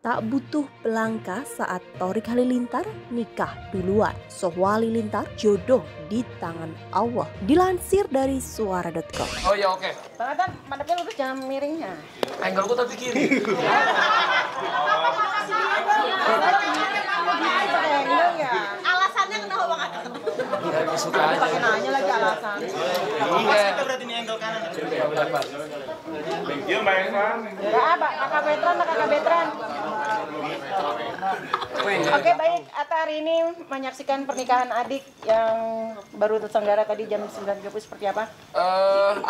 Tak butuh pelangka saat Torik Halilintar nikah duluan. Sohwa Halilintar jodoh di tangan Allah. Dilansir dari suara.com. Oh ya oke. Bang Atan, madepnya lurus jangan miringnya. Angle gua tapi kiri. Alasannya kenapa Bang Atan? Ya suka aja. Pakai nanya lagi alasan. Iya. Berarti ini angle kanan. Iya Mbak Eva. Ya, kakak Betran. Oke, baik. Ata hari ini menyaksikan pernikahan adik yang baru terselenggara tadi jam 9.30 seperti apa?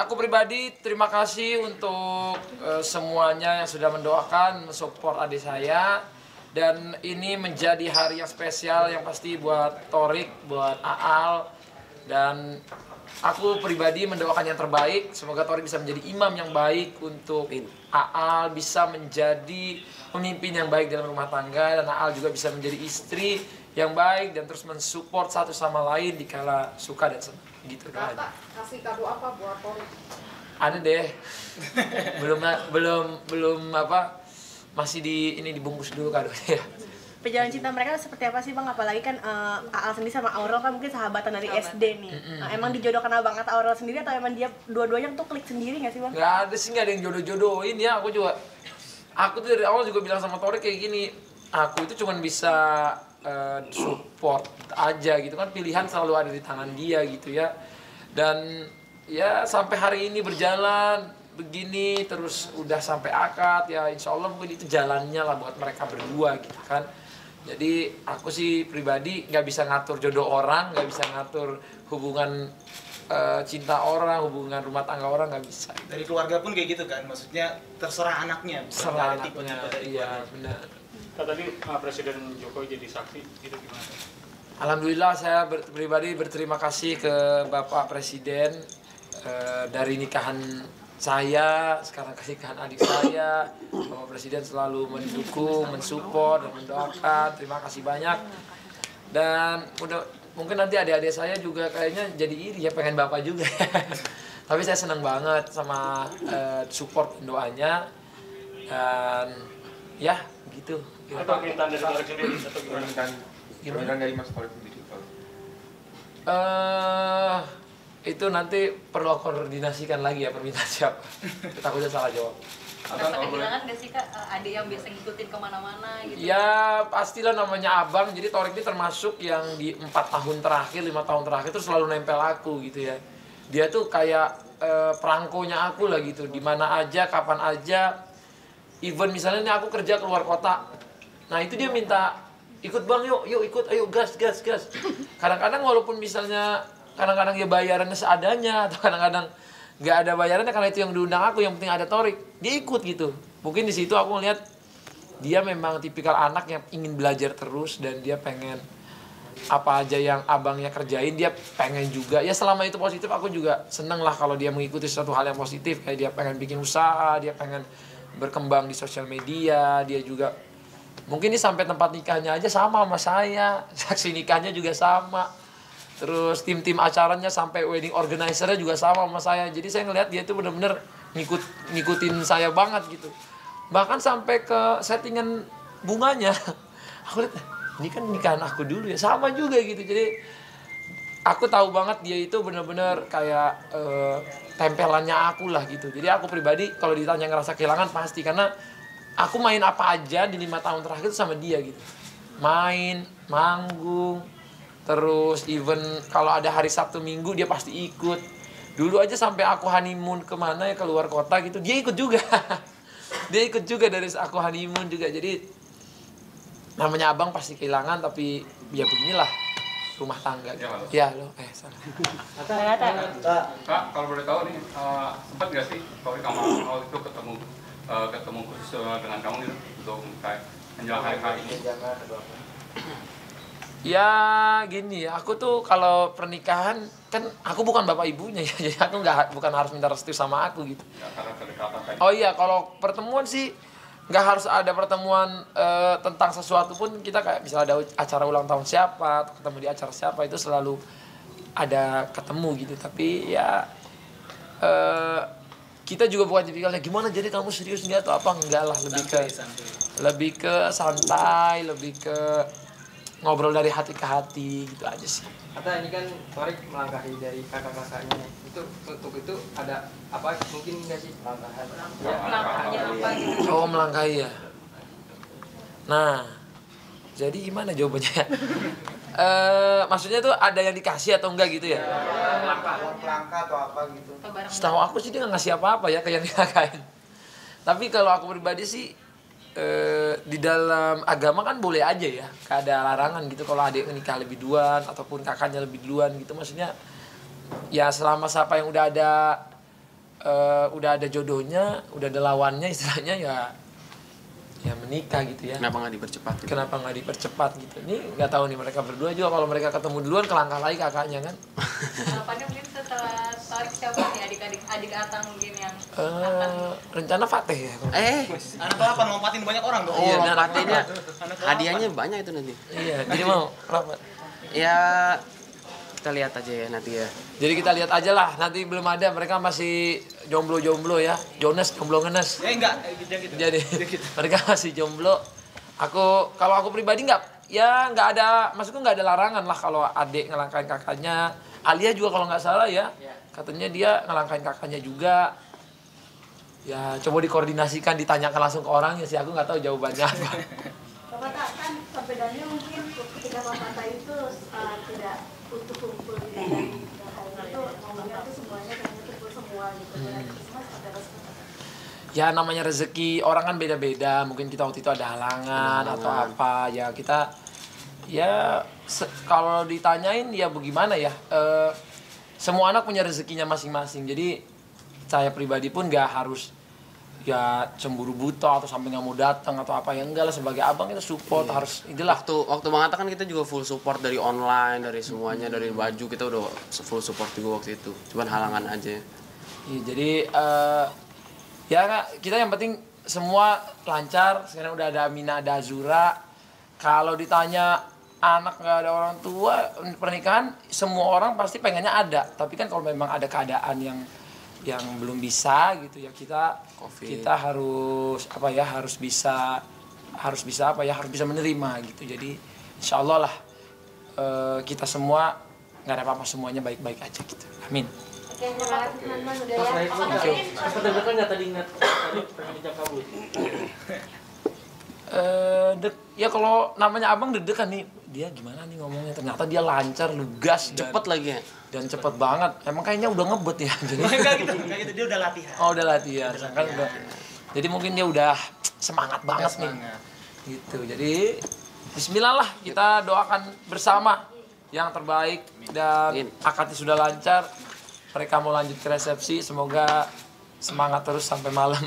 Aku pribadi terima kasih untuk semuanya yang sudah mendoakan, mensupport adik saya. Dan ini menjadi hari yang spesial yang pasti buat Torik, buat Aal. Dan aku pribadi mendoakan yang terbaik. Semoga Torik bisa menjadi imam yang baik untuk Aal, bisa menjadi pemimpin yang baik dalam rumah tangga, dan Aal juga bisa menjadi istri yang baik dan terus mensupport satu sama lain dikala suka dan senang. Gitu doang. Kasih kado apa buat Torik? Ada deh. belum apa? Masih dibungkus dulu kadonya. Perjalanan cinta mereka seperti apa sih Bang? Apalagi kan Aal sendiri sama Aurel kan mungkin sahabatan dari SD nih. Emang dijodohkan abang kata Aurel sendiri atau emang dia dua-duanya tuh klik sendiri nggak sih Bang? Nggak ada sih, nggak ada yang jodoh-jodohin ya. Aku tuh dari awal juga bilang sama Torik kayak gini. Aku itu cuma bisa support aja gitu kan. Pilihan selalu ada di tangan dia gitu ya. Dan ya sampai hari ini berjalan begini terus udah sampai akad ya, insya Allah mungkin itu jalannya lah buat mereka berdua gitu kan. Jadi aku sih pribadi nggak bisa ngatur jodoh orang, nggak bisa ngatur hubungan cinta orang, hubungan rumah tangga orang, nggak bisa. Dari keluarga pun kayak gitu kan, maksudnya terserah anaknya. Terserah anaknya, iya benar. Tadi Presiden Jokowi jadi saksi, itu gimana? Alhamdulillah saya pribadi berterima kasih ke Bapak Presiden dari nikahan saya, sekarang nikahan adik saya. Bapak Presiden selalu mendukung, mensupport, dan mendoakan. Terima kasih banyak. Dan mungkin nanti adik-adik saya juga kayaknya jadi iri ya, pengen Bapak juga. Tapi saya senang banget sama support doanya. Dan ya gitu. Atau permintaan dari Torik sendiri atau gimana? Permintaan dari Mas Torik sendiri. Itu nanti perlu aku koordinasikan lagi ya, permintaan siapa. Takutnya salah jawab. Merasa kehilangan nggak sih Kak, adik yang biasa ngikutin kemana-mana gitu? Ya pastilah, namanya abang. Jadi Torik ini termasuk yang di 4 tahun terakhir, 5 tahun terakhir itu selalu nempel aku gitu ya. Dia tuh kayak perangkonya aku lah gitu. Dimana aja, kapan aja. Even misalnya ini aku kerja keluar kota. Nah itu dia minta, ikut bang yuk ikut, ayo gas. Kadang-kadang walaupun misalnya kadang-kadang dia bayarannya seadanya, atau kadang-kadang nggak ada bayarannya karena itu yang diundang aku, yang penting ada Torik, dia ikut gitu. Mungkin di situ aku ngeliat dia memang tipikal anak yang ingin belajar terus, dan dia pengen apa aja yang abangnya kerjain dia pengen juga. Ya selama itu positif, aku juga seneng lah kalau dia mengikuti sesuatu hal yang positif, kayak dia pengen bikin usaha, dia pengen berkembang di sosial media, dia juga mungkin ini sampai tempat nikahnya aja sama saya, saksi nikahnya juga sama. Terus tim-tim acaranya sampai wedding organizer-nya juga sama saya. Jadi saya ngelihat dia itu benar-benar ngikutin saya banget gitu. Bahkan sampai ke settingan bunganya. Aku lihat, ini kan nikahan aku dulu ya, sama juga gitu. Jadi aku tahu banget dia itu benar-benar kayak tempelannya aku lah gitu. Jadi aku pribadi kalau ditanya ngerasa kehilangan pasti, karena aku main apa aja di 5 tahun terakhir itu sama dia gitu. Main, manggung, terus even kalau ada hari Sabtu Minggu dia pasti ikut. Dulu aja sampai aku honeymoon kemana ya, keluar kota gitu, dia ikut juga. Dia ikut juga dari aku honeymoon juga. Jadi namanya abang pasti kehilangan, tapi ya beginilah rumah tangga gitu. Ya loh, salah. Kak, kalau boleh tahu nih, sempat nggak sih Torik sama Aal itu ketemu khusus dengan kamu gitu untuk kayak menjelang hari ini? Ya gini ya, aku tuh kalau pernikahan kan aku bukan bapak ibunya ya, jadi aku bukan harus minta restu sama aku gitu. Ya, karena kedekatan kayak. Oh iya, kalau pertemuan sih nggak harus ada pertemuan tentang sesuatu pun. Kita kayak misalnya ada acara ulang tahun siapa, atau ketemu di acara siapa, itu selalu ada ketemu gitu. Tapi ya kita juga bukan tipikalnya gimana jadi kamu serius nggak atau apa, enggak lah, lebih ke santai, lebih ke ngobrol dari hati ke hati gitu aja sih. Kata ini kan Torik melangkahi dari kakak-kakaknya, itu untuk itu ada apa mungkin nggak sih melangkahan? Ya, Langkahnya apa gitu? Oh, melangkahi ya. Nah, jadi gimana jawabannya? Maksudnya tuh ada yang dikasih atau enggak gitu ya? Langkah atau apa gitu. Setahu aku sih dia nggak ngasih apa-apa ya ke yang dinikahin. Tapi kalau aku pribadi sih di dalam agama kan boleh aja ya, gak ada larangan gitu kalau adik nikah lebih duluan ataupun kakaknya lebih duluan gitu, maksudnya ya selama siapa yang udah ada jodohnya, udah ada lawannya istilahnya ya menikah gitu ya. Kenapa nggak dipercepat? Gitu? Kenapa nggak dipercepat gitu? Ini nggak tahu nih mereka berdua juga, kalau mereka ketemu duluan kelangkah lagi kakaknya kan. Harapannya mungkin setelah Torik siapa nih adik Atang mungkin yang Rencana Fatih ya. Anak apa lompatin banyak orang dong. Oh, lompatinnya hadiahnya banyak itu nanti. Iya, jadi mau lompat. Ya kita lihat aja ya nanti ya. Jadi kita lihat aja lah, nanti belum ada, mereka masih jomblo ya. Jonas jomblo ngenes. Ya enggak gitu. Jadi mereka masih jomblo. Kalau aku pribadi nggak ada, maksudku nggak ada larangan lah kalau adik ngelangkain kakaknya. Alia juga kalau nggak salah ya, katanya dia ngelangkain kakaknya juga. Ya coba dikoordinasikan, ditanyakan langsung ke orangnya sih, aku nggak tahu jawabannya apa. Bapak kan perbedaannya mungkin ketika Bapak itu tidak utuh kumpul di dalam itu ngomongnya itu semuanya kayaknya kumpul semua gitu. Semua seperti apa? Ya namanya rezeki orang kan beda-beda, mungkin kita waktu itu ada halangan atau apa, ya kita kalau ditanyain ya bagaimana ya, semua anak punya rezekinya masing-masing, jadi saya pribadi pun nggak harus ya cemburu buta atau sampai nggak mau datang atau apa, ya enggak lah, sebagai abang kita support harus itulah. Waktu Bang Atta kan kita juga full support dari online, dari semuanya, dari baju kita udah full support juga waktu itu, cuman halangan aja. Iya, jadi ya kita yang penting semua lancar. Sekarang udah ada Amina, ada Azura. Kalau ditanya anak nggak ada orang tua, pernikahan semua orang pasti pengennya ada, tapi kan kalau memang ada keadaan yang belum bisa gitu ya, kita harus bisa menerima gitu. Jadi insya Allah lah kita semua nggak ada apa-apa, semuanya baik-baik aja gitu. Amin. Oke, terima kasih teman-teman udah ya. Sempat deg-degan nggak tadi ingat pengen kabut? Ya kalau namanya abang deg-degan nih, dia gimana nih ngomongnya, ternyata dia lancar, lugas, cepet lagi ya, dan cepet banget. Emang kayaknya udah ngebet ya. Jadi enggak gitu, dia udah latihan. Oh, udah latihan. Kan udah. Jadi mungkin dia udah semangat banget nih. Gitu. Jadi bismillah lah, kita doakan bersama yang terbaik, dan akadnya sudah lancar. Mereka mau lanjut ke resepsi, semoga semangat terus sampai malam.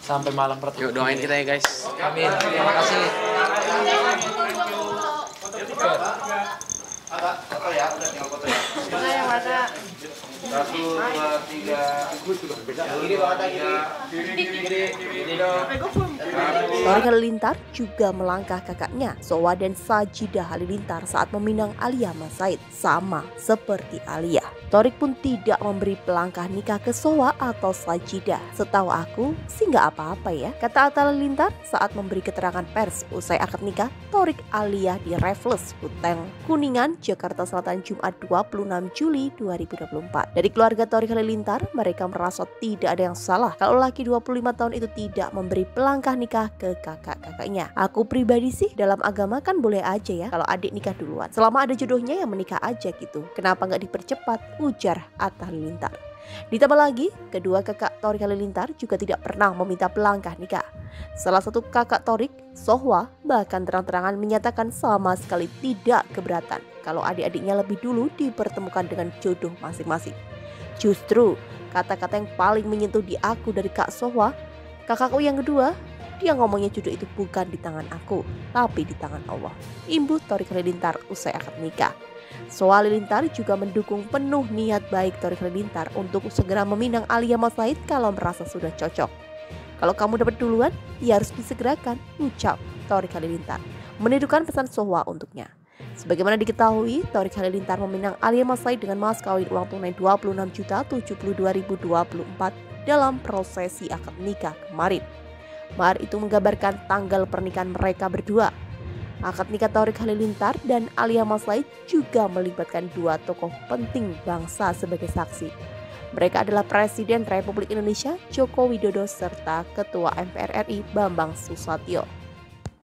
Sampai malam pertemuan. Yuk doain kita ya guys. Amin. Terima kasih. Foto ya, udah tinggal foto ya. Mana yang mana? 1, 2, 3. Kiri Bapak kiri dong. Torik Halilintar juga melangkah kakaknya Sowa dan Sajidah Halilintar saat meminang Alia Mas Said, sama seperti Alia. Torik pun tidak memberi pelangkah nikah ke Sowa atau Sajidah. Setahu aku sih nggak apa-apa ya, kata Atta Halilintar saat memberi keterangan pers usai akad nikah Torik Alia di Raffles Kuteng, Kuningan, Jakarta Selatan Jumat 26 Juli 2024. Dari keluarga Torik Halilintar, mereka merasa tidak ada yang salah kalau laki 25 tahun itu tidak memberi pelangkah nikah ke kakak-kakaknya. Aku pribadi sih, dalam agama kan boleh aja ya kalau adik nikah duluan, selama ada jodohnya ya menikah aja gitu. Kenapa nggak dipercepat, ujar Atta Halilintar. Ditambah lagi, kedua kakak Torik Halilintar juga tidak pernah meminta pelangkah nikah. Salah satu kakak Torik, Sohwa, bahkan terang-terangan menyatakan sama sekali tidak keberatan kalau adik-adiknya lebih dulu dipertemukan dengan jodoh masing-masing. Justru, kata-kata yang paling menyentuh di aku dari Kak Sohwa, kakakku yang kedua, dia ngomongnya jodoh itu bukan di tangan aku, tapi di tangan Allah. Imbu Torik Halilintar usai akad nikah. Sowa Halilintar juga mendukung penuh niat baik Torik Halilintar untuk segera meminang Alia Mas Said kalau merasa sudah cocok. Kalau kamu dapat duluan, ya harus disegerakan, ucap Torik Halilintar, menirukan pesan Sowa untuknya. Sebagaimana diketahui, Torik Halilintar meminang Alia Mas Said dengan mas kawin uang tunai 26.072.024 dalam prosesi akad nikah kemarin. Mahar itu menggambarkan tanggal pernikahan mereka berdua. Akad nikah Thorik Halilintar dan Alia Mas Said juga melibatkan dua tokoh penting bangsa sebagai saksi. Mereka adalah Presiden Republik Indonesia Joko Widodo serta Ketua MPR RI Bambang Susatyo.